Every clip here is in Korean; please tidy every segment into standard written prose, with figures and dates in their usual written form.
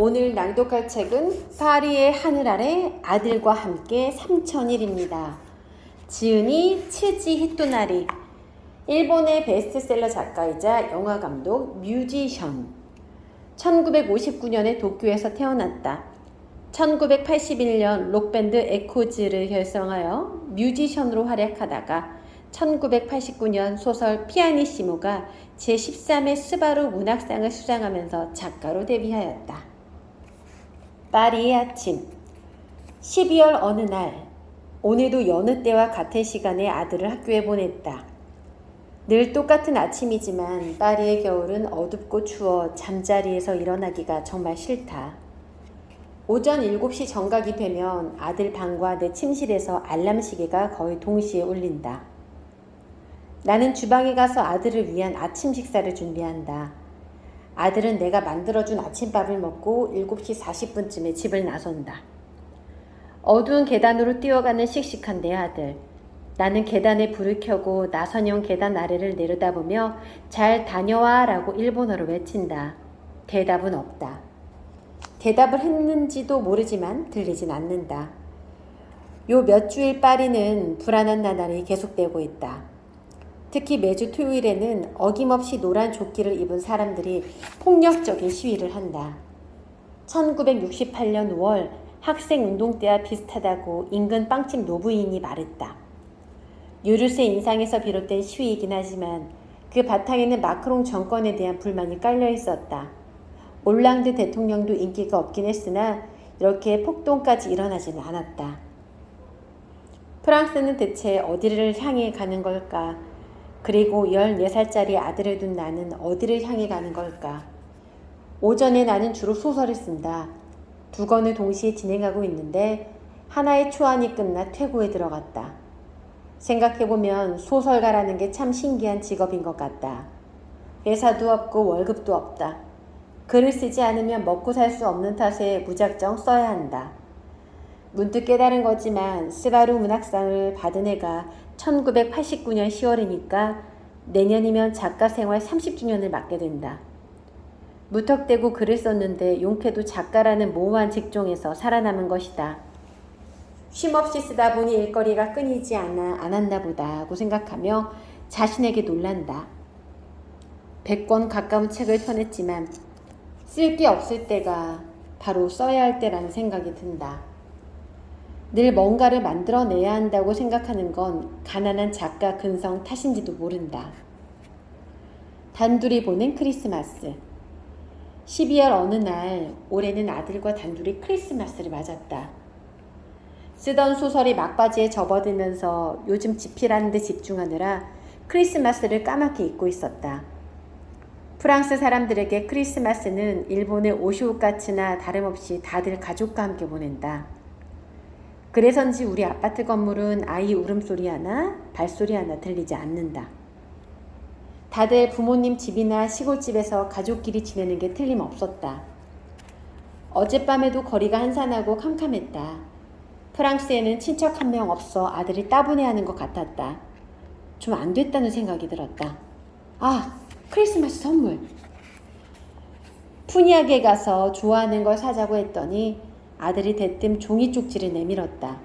오늘 낭독할 책은 파리의 하늘 아래 아들과 함께 3000일입니다. 지은이 츠지 히토나리, 일본의 베스트셀러 작가이자 영화감독, 뮤지션. 1959년에 도쿄에서 태어났다. 1981년 록밴드 에코즈를 결성하여 뮤지션으로 활약하다가 1989년 소설 피아니시모가 제13회 스바루 문학상을 수상하면서 작가로 데뷔하였다. 파리의 아침. 12월 어느 날, 오늘도 여느 때와 같은 시간에 아들을 학교에 보냈다. 늘 똑같은 아침이지만 파리의 겨울은 어둡고 추워 잠자리에서 일어나기가 정말 싫다. 오전 7시 정각이 되면 아들 방과 내 침실에서 알람 시계가 거의 동시에 울린다. 나는 주방에 가서 아들을 위한 아침 식사를 준비한다. 아들은 내가 만들어준 아침밥을 먹고 7시 40분쯤에 집을 나선다. 어두운 계단으로 뛰어가는 씩씩한 내 아들. 나는 계단에 불을 켜고 나선형 계단 아래를 내려다보며 잘 다녀와 라고 일본어로 외친다. 대답은 없다. 대답을 했는지도 모르지만 들리진 않는다. 요 몇 주일 파리는 불안한 나날이 계속되고 있다. 특히 매주 토요일에는 어김없이 노란 조끼를 입은 사람들이 폭력적인 시위를 한다. 1968년 5월 학생 운동 때와 비슷하다고 인근 빵집 노부인이 말했다. 유르세 인상에서 비롯된 시위이긴 하지만 그 바탕에는 마크롱 정권에 대한 불만이 깔려 있었다. 올랑드 대통령도 인기가 없긴 했으나 이렇게 폭동까지 일어나지는 않았다. 프랑스는 대체 어디를 향해 가는 걸까? 그리고 14살짜리 아들을 둔 나는 어디를 향해 가는 걸까? 오전에 나는 주로 소설을 쓴다. 2권을 동시에 진행하고 있는데 하나의 초안이 끝나 퇴고에 들어갔다. 생각해보면 소설가라는 게 참 신기한 직업인 것 같다. 회사도 없고 월급도 없다. 글을 쓰지 않으면 먹고 살 수 없는 탓에 무작정 써야 한다. 문득 깨달은 거지만 스바루 문학상을 받은 해가 1989년 10월이니까 내년이면 작가 생활 30주년을 맞게 된다. 무턱대고 글을 썼는데 용케도 작가라는 모호한 직종에서 살아남은 것이다. 쉼없이 쓰다 보니 일거리가 끊이지 않았나 보다 고 생각하며 자신에게 놀란다. 100권 가까운 책을 펴냈지만 쓸 게 없을 때가 바로 써야 할 때라는 생각이 든다. 늘 뭔가를 만들어내야 한다고 생각하는 건 가난한 작가 근성 탓인지도 모른다. 단둘이 보낸 크리스마스. 12월 어느 날 올해는 아들과 단둘이 크리스마스를 맞았다. 쓰던 소설이 막바지에 접어들면서 요즘 집필하는 데 집중하느라 크리스마스를 까맣게 잊고 있었다. 프랑스 사람들에게 크리스마스는 일본의 오시오카츠나 다름없이 다들 가족과 함께 보낸다. 그래서인지 우리 아파트 건물은 아이 울음소리 하나, 발소리 하나 들리지 않는다. 다들 부모님 집이나 시골집에서 가족끼리 지내는 게 틀림없었다. 어젯밤에도 거리가 한산하고 캄캄했다. 프랑스에는 친척 한 명 없어 아들이 따분해하는 것 같았다. 좀 안 됐다는 생각이 들었다. 아, 크리스마스 선물! 푸니악에 가서 좋아하는 걸 사자고 했더니 아들이 대뜸 종이 쪽지를 내밀었다.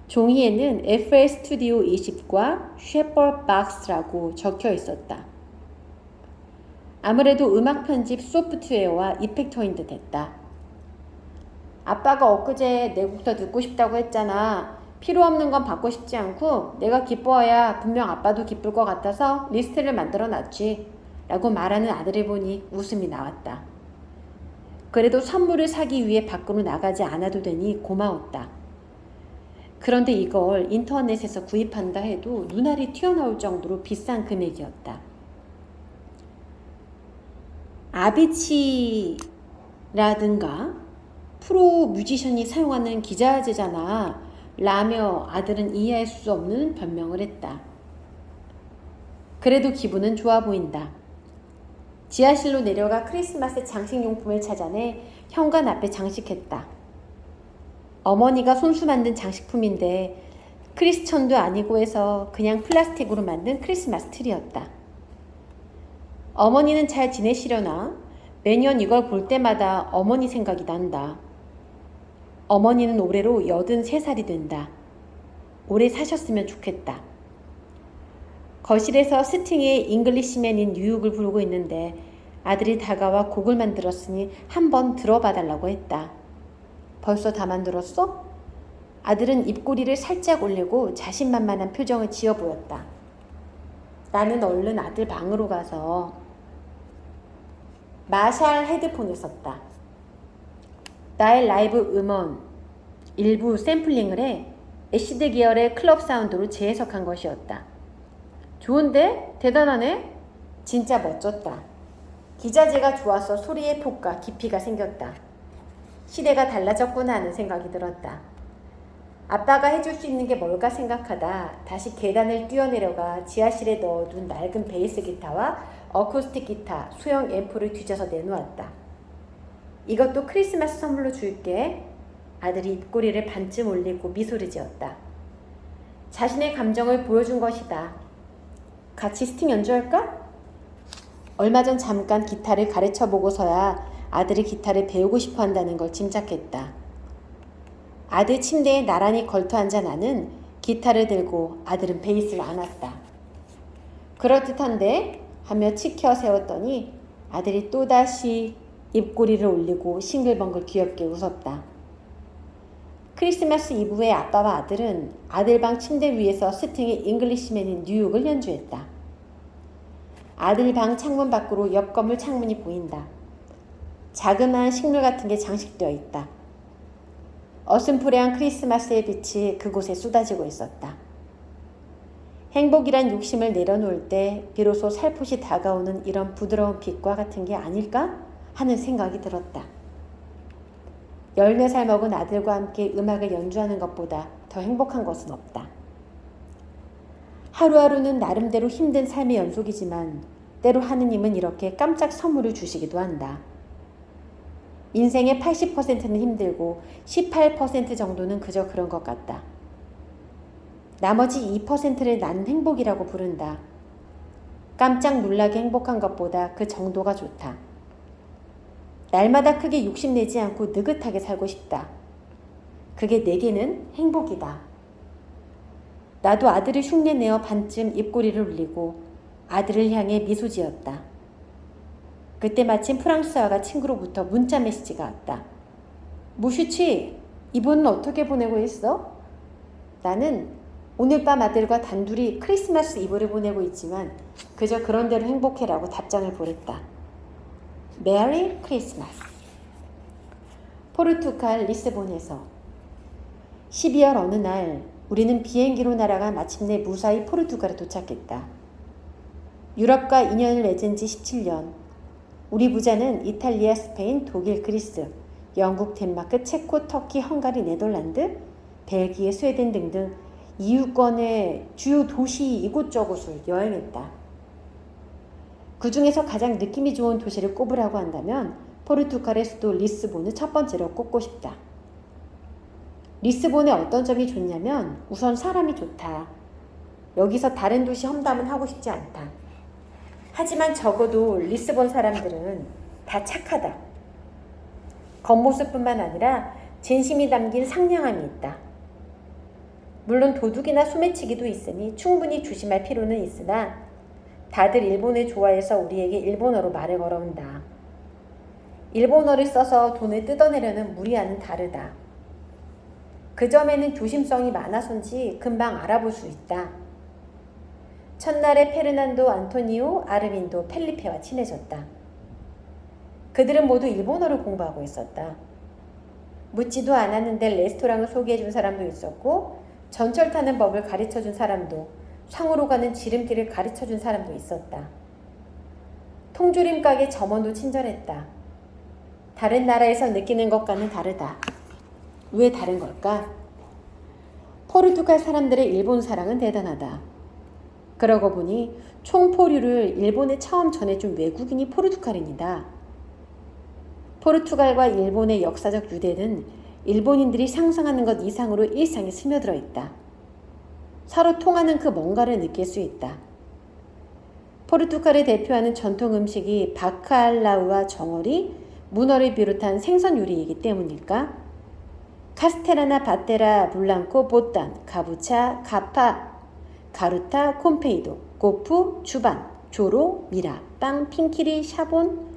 종이에는 FL 스튜디오 20과 쉐퍼 박스라고 적혀 있었다. 아무래도 음악 편집 소프트웨어와 이펙터인 듯 했다. 아빠가 엊그제 내 곡 더 듣고 싶다고 했잖아. 필요 없는 건 받고 싶지 않고 내가 기뻐해야 분명 아빠도 기쁠 것 같아서 리스트를 만들어 놨지. 라고 말하는 아들을 보니 웃음이 나왔다. 그래도 선물을 사기 위해 밖으로 나가지 않아도 되니 고마웠다. 그런데 이걸 인터넷에서 구입한다 해도 눈알이 튀어나올 정도로 비싼 금액이었다. 아비치라든가 프로 뮤지션이 사용하는 기자재잖아 라며 아들은 이해할 수 없는 변명을 했다. 그래도 기분은 좋아 보인다. 지하실로 내려가 크리스마스 장식용품을 찾아내 현관 앞에 장식했다. 어머니가 손수 만든 장식품인데 크리스천도 아니고 해서 그냥 플라스틱으로 만든 크리스마스 트리였다. 어머니는 잘 지내시려나? 매년 이걸 볼 때마다 어머니 생각이 난다. 어머니는 올해로 83살이 된다. 오래 사셨으면 좋겠다. 거실에서 스팅의 잉글리시맨인 뉴욕을 부르고 있는데 아들이 다가와 곡을 만들었으니 한번 들어봐 달라고 했다. 벌써 다 만들었어? 아들은 입꼬리를 살짝 올리고 자신만만한 표정을 지어 보였다. 나는 얼른 아들 방으로 가서 마샬 헤드폰을 썼다. 나의 라이브 음원 일부 샘플링을 해 애시드 계열의 클럽 사운드로 재해석한 것이었다. 좋은데? 대단하네? 진짜 멋졌다. 기자재가 좋아서 소리의 폭과 깊이가 생겼다. 시대가 달라졌구나 하는 생각이 들었다. 아빠가 해줄 수 있는 게 뭘까 생각하다 다시 계단을 뛰어내려가 지하실에 넣어둔 낡은 베이스 기타와 어쿠스틱 기타, 소형 앰프를 뒤져서 내놓았다. 이것도 크리스마스 선물로 줄게. 아들이 입꼬리를 반쯤 올리고 미소를 지었다. 자신의 감정을 보여준 것이다. 같이 스팅 연주할까? 얼마 전 잠깐 기타를 가르쳐 보고서야 아들이 기타를 배우고 싶어 한다는 걸 짐작했다. 아들 침대에 나란히 걸터 앉아 나는 기타를 들고 아들은 베이스를 안았다. 그럴듯한데 하며 치켜 세웠더니 아들이 또다시 입꼬리를 올리고 싱글벙글 귀엽게 웃었다. 크리스마스 이브에 아빠와 아들은 아들 방 침대 위에서 스팅의 잉글리시맨인 뉴욕을 연주했다. 아들 방 창문 밖으로 옆 건물 창문이 보인다. 자그마한 식물 같은 게 장식되어 있다. 어슴푸레한 크리스마스의 빛이 그곳에 쏟아지고 있었다. 행복이란 욕심을 내려놓을 때 비로소 살포시 다가오는 이런 부드러운 빛과 같은 게 아닐까 하는 생각이 들었다. 14살 먹은 아들과 함께 음악을 연주하는 것보다 더 행복한 것은 없다. 하루하루는 나름대로 힘든 삶의 연속이지만 때로 하느님은 이렇게 깜짝 선물을 주시기도 한다. 인생의 80%는 힘들고 18% 정도는 그저 그런 것 같다. 나머지 2%를 나는 행복이라고 부른다. 깜짝 놀라게 행복한 것보다 그 정도가 좋다. 날마다 크게 욕심내지 않고 느긋하게 살고 싶다. 그게 내게는 행복이다. 나도 아들을 흉내내어 반쯤 입꼬리를 울리고 아들을 향해 미소 지었다. 그때 마침 프랑스어가 친구로부터 문자 메시지가 왔다. 무슈치, 이번은 어떻게 보내고 있어? 나는 오늘 밤 아들과 단둘이 크리스마스 이브를 보내고 있지만 그저 그런대로 행복해라고 답장을 보냈다. 메리 크리스마스. 포르투갈 리스본에서 12월 어느 날 우리는 비행기로 날아가 마침내 무사히 포르투갈에 도착했다. 유럽과 인연을 맺은 지 17년. 우리 부자는 이탈리아, 스페인, 독일, 그리스, 영국, 덴마크, 체코, 터키, 헝가리, 네덜란드, 벨기에, 스웨덴 등등 EU권의 주요 도시 이곳저곳을 여행했다. 그 중에서 가장 느낌이 좋은 도시를 꼽으라고 한다면 포르투갈의 수도 리스본을 첫 번째로 꼽고 싶다. 리스본의 어떤 점이 좋냐면 우선 사람이 좋다. 여기서 다른 도시 험담은 하고 싶지 않다. 하지만 적어도 리스본 사람들은 다 착하다. 겉모습뿐만 아니라 진심이 담긴 상냥함이 있다. 물론 도둑이나 소매치기도 있으니 충분히 조심할 필요는 있으나 다들 일본을 좋아해서 우리에게 일본어로 말을 걸어온다. 일본어를 써서 돈을 뜯어내려는 무리와는 다르다. 그 점에는 조심성이 많아서인지 금방 알아볼 수 있다. 첫날에 페르난도, 안토니오, 아르빈도, 펠리페와 친해졌다. 그들은 모두 일본어를 공부하고 있었다. 묻지도 않았는데 레스토랑을 소개해준 사람도 있었고 전철 타는 법을 가르쳐준 사람도, 상으로 가는 지름길을 가르쳐준 사람도 있었다. 통조림 가게 점원도 친절했다. 다른 나라에서 느끼는 것과는 다르다. 왜 다른 걸까? 포르투갈 사람들의 일본 사랑은 대단하다. 그러고 보니 총포류를 일본에 처음 전해준 외국인이 포르투갈인이다. 포르투갈과 일본의 역사적 유대는 일본인들이 상상하는 것 이상으로 일상에 스며들어 있다. 서로 통하는 그 뭔가를 느낄 수 있다. 포르투갈을 대표하는 전통 음식이 바칼라우와 정어리, 문어를 비롯한 생선 요리이기 때문일까? 카스테라나 바테라, 블랑코, 보탄, 가부차, 가파, 가루타, 콤페이도, 고프, 주반, 조로, 미라, 빵, 핑키리, 샤본,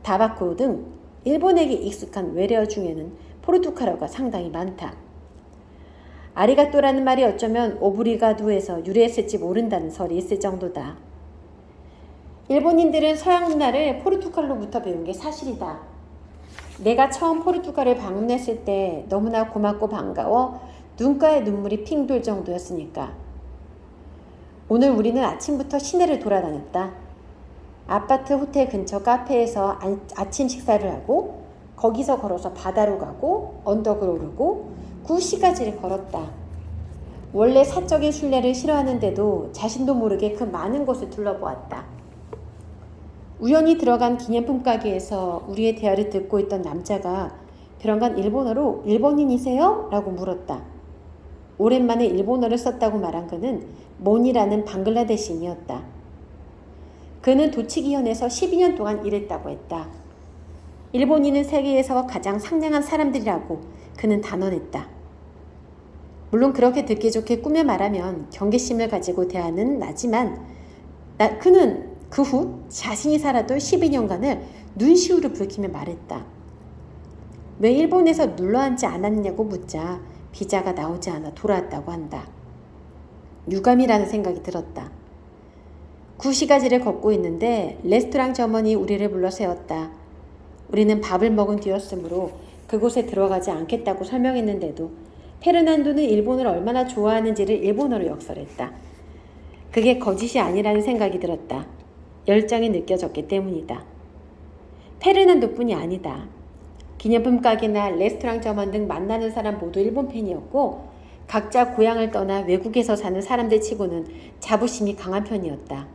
다바코 등 일본에게 익숙한 외래어 중에는 포르투갈어가 상당히 많다. 아리가또라는 말이 어쩌면 오브리가두에서 유래했을지 모른다는 설이 있을 정도다. 일본인들은 서양 문화를 포르투갈로부터 배운 게 사실이다. 내가 처음 포르투갈을 방문했을 때 너무나 고맙고 반가워 눈가에 눈물이 핑 돌 정도였으니까. 오늘 우리는 아침부터 시내를 돌아다녔다. 아파트 호텔 근처 카페에서 아침 식사를 하고 거기서 걸어서 바다로 가고 언덕을 오르고 구시가지를 걸었다. 원래 사적인 순례를 싫어하는데도 자신도 모르게 그 많은 곳을 둘러보았다. 우연히 들어간 기념품 가게에서 우리의 대화를 듣고 있던 남자가 그런간 일본어로 일본인이세요? 라고 물었다. 오랜만에 일본어를 썼다고 말한 그는 몬이라는 방글라데시인이었다. 그는 도치기현에서 12년 동안 일했다고 했다. 일본인은 세계에서 가장 상냥한 사람들이라고 그는 단언했다. 물론 그렇게 듣기 좋게 꾸며 말하면 경계심을 가지고 대하는 나지만 그는 그 후 자신이 살았던 12년간을 눈시울을 붉히며 말했다. 왜 일본에서 눌러앉지 않았냐고 묻자 비자가 나오지 않아 돌아왔다고 한다. 유감이라는 생각이 들었다. 구시가지를 걷고 있는데 레스토랑 점원이 우리를 불러 세웠다. 우리는 밥을 먹은 뒤였으므로 그곳에 들어가지 않겠다고 설명했는데도 페르난도는 일본을 얼마나 좋아하는지를 일본어로 역설했다. 그게 거짓이 아니라는 생각이 들었다. 열정이 느껴졌기 때문이다. 페르난도뿐이 아니다. 기념품 가게나 레스토랑 점원 등 만나는 사람 모두 일본 팬이었고 각자 고향을 떠나 외국에서 사는 사람들 치고는 자부심이 강한 편이었다.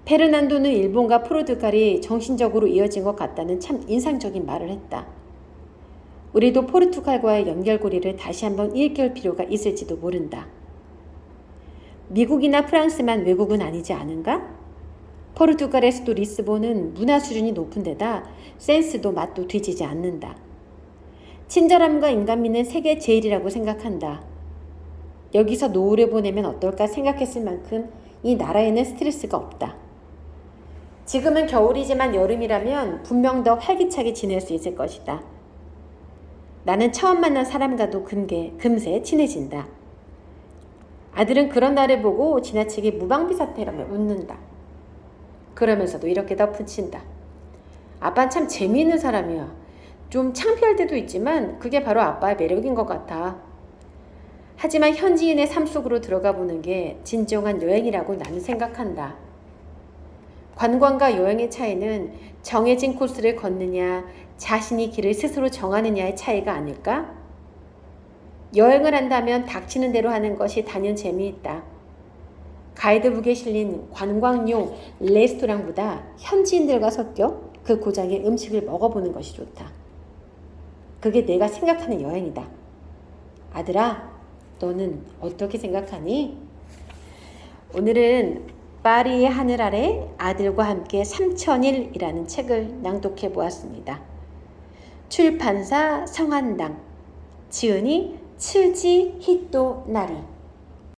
페르난도는 일본과 포르투갈이 정신적으로 이어진 것 같다는 참 인상적인 말을 했다. 우리도 포르투갈과의 연결고리를 다시 한번 일깨울 필요가 있을지도 모른다. 미국이나 프랑스만 외국은 아니지 않은가? 포르투갈의 수도 리스본은 문화 수준이 높은 데다 센스도 맛도 뒤지지 않는다. 친절함과 인간미는 세계 제일이라고 생각한다. 여기서 노후를 보내면 어떨까 생각했을 만큼 이 나라에는 스트레스가 없다. 지금은 겨울이지만 여름이라면 분명 더 활기차게 지낼 수 있을 것이다. 나는 처음 만난 사람과도 금세 친해진다. 아들은 그런 나를 보고 지나치게 무방비 사태라며 웃는다. 그러면서도 이렇게 덧붙인다. 아빠는 참 재미있는 사람이야. 좀 창피할 때도 있지만 그게 바로 아빠의 매력인 것 같아. 하지만 현지인의 삶 속으로 들어가 보는 게 진정한 여행이라고 나는 생각한다. 관광과 여행의 차이는 정해진 코스를 걷느냐, 자신이 길을 스스로 정하느냐의 차이가 아닐까? 여행을 한다면 닥치는 대로 하는 것이 단연 재미있다. 가이드북에 실린 관광용 레스토랑보다 현지인들과 섞여 그 고장의 음식을 먹어보는 것이 좋다. 그게 내가 생각하는 여행이다. 아들아, 너는 어떻게 생각하니? 오늘은 파리의 하늘 아래 아들과 함께 3000일이라는 책을 낭독해 보았습니다. 출판사 성한당, 지은이 츠지 히토 나리.